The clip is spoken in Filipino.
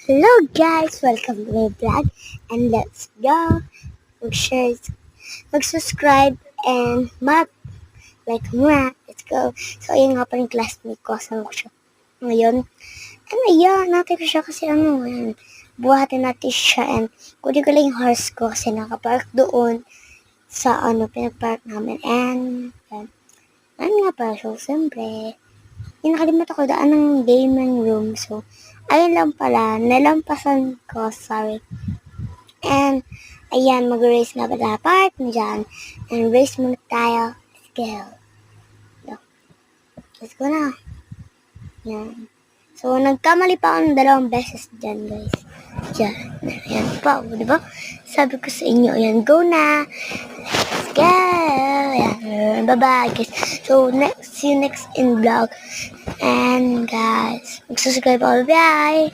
Hello guys! Welcome to my vlog and let's go! Mag-share, mag-subscribe and like muna. Let's go! So ayun nga pa yung classmate ko. Kasama ko siya ngayon. And ayun, natin ko siya kasi yan. Buhatin natin siya and kunin ko lang yung horse ko kasi nakapark doon sa pinagpark namin. And yan nga pa. So siyempre, nakalimutan ko daan ng gaming room. So, ayun lang pala. Nalampasan ko. Sorry. And, ayan. Mag-race nga pala. Part mo dyan. And race muna tayo. Let's go. Let's go na. Yan. So, nagkamali pa ako ng 2 beses dyan, guys. Diyan. Ayan pa. Diba? Sabi ko sa inyo. Ayan. Go na. Let's go. Ayan. Bye-bye, guys. So, see you next in vlog. And guys, subscribe all. Bye!